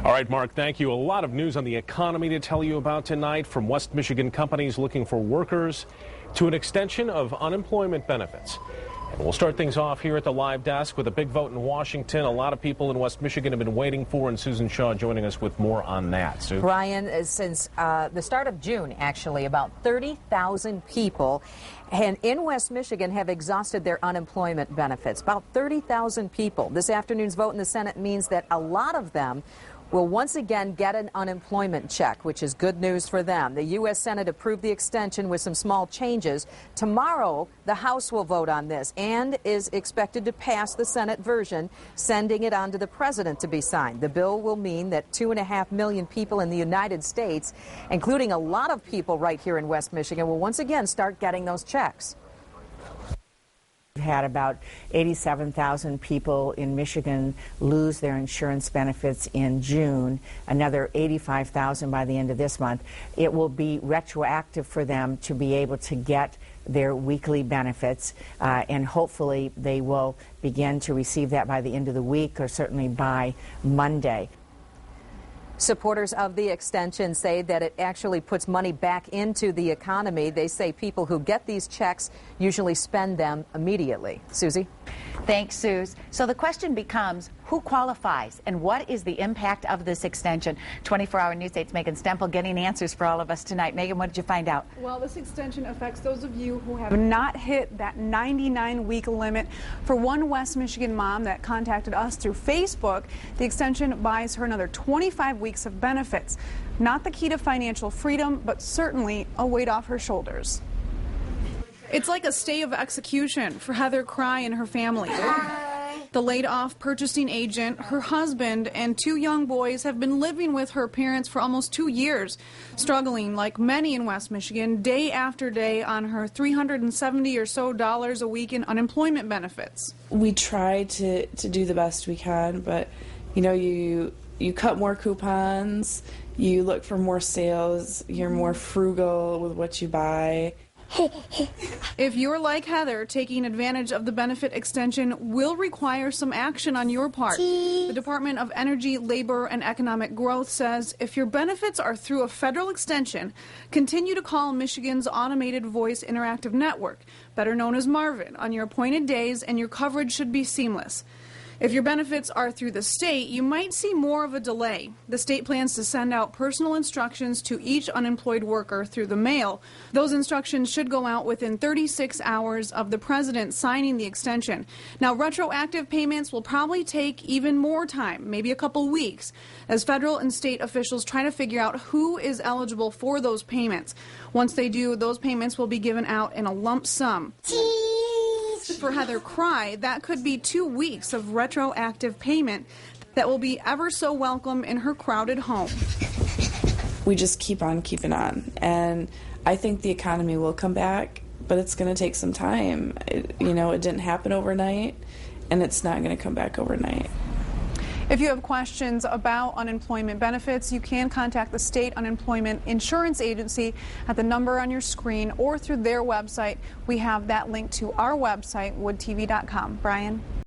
All right, Mark, thank you. A lot of news on the economy to tell you about tonight, from West Michigan companies looking for workers to an extension of unemployment benefits. And we'll start things off here at the live desk with a big vote in Washington. A lot of people in West Michigan have been waiting for, and Susan Shaw joining us with more on that. Sue? Brian, since the start of June, actually, about 30,000 people in West Michigan have exhausted their unemployment benefits. About 30,000 people. This afternoon's vote in the Senate means that a lot of them will once again get an unemployment check, which is good news for them. The U.S. Senate approved the extension with some small changes. Tomorrow, the House will vote on this and is expected to pass the Senate version, sending it on to the president to be signed. The bill will mean that 2.5 million people in the United States, including a lot of people right here in West Michigan, will once again start getting those checks. Had about 87,000 people in Michigan lose their insurance benefits in June, another 85,000 by the end of this month. It will be retroactive for them to be able to get their weekly benefits, and hopefully they will begin to receive that by the end of the week or certainly by Monday. Supporters of the extension say that it actually puts money back into the economy. They say people who get these checks usually spend them immediately. Susie? Thanks, Suze. So the question becomes, who qualifies and what is the impact of this extension? 24-hour News 8's Megan Stempel getting answers for all of us tonight. Megan, what did you find out? Well, this extension affects those of you who have not hit that 99-week limit. For one West Michigan mom that contacted us through Facebook, the extension buys her another 25 weeks of benefits. Not the key to financial freedom, but certainly a weight off her shoulders. It's like a stay of execution for Heather Kraai and her family. The laid-off purchasing agent, her husband, and 2 young boys have been living with her parents for almost 2 years, struggling like many in West Michigan, day after day on her $370 or so a week in unemployment benefits. We try to do the best we can, but you know, you cut more coupons, you look for more sales, you're more frugal with what you buy. If you're like Heather, taking advantage of the benefit extension will require some action on your part. The Department of Energy, Labor, and Economic Growth says if your benefits are through a federal extension, continue to call Michigan's Automated Voice Interactive Network, better known as Marvin, on your appointed days, and your coverage should be seamless. If your benefits are through the state, you might see more of a delay. The state plans to send out personal instructions to each unemployed worker through the mail. Those instructions should go out within 36 hours of the president signing the extension. Now, retroactive payments will probably take even more time, maybe a couple weeks, as federal and state officials try to figure out who is eligible for those payments. Once they do, those payments will be given out in a lump sum. For Heather Kraai, that could be 2 weeks of retroactive payment that will be ever so welcome in her crowded home. We just keep on keeping on, and I think the economy will come back, but it's going to take some time. It didn't happen overnight, and it's not going to come back overnight. If you have questions about unemployment benefits, you can contact the State Unemployment Insurance Agency at the number on your screen or through their website. We have that link to our website, woodtv.com. Brian?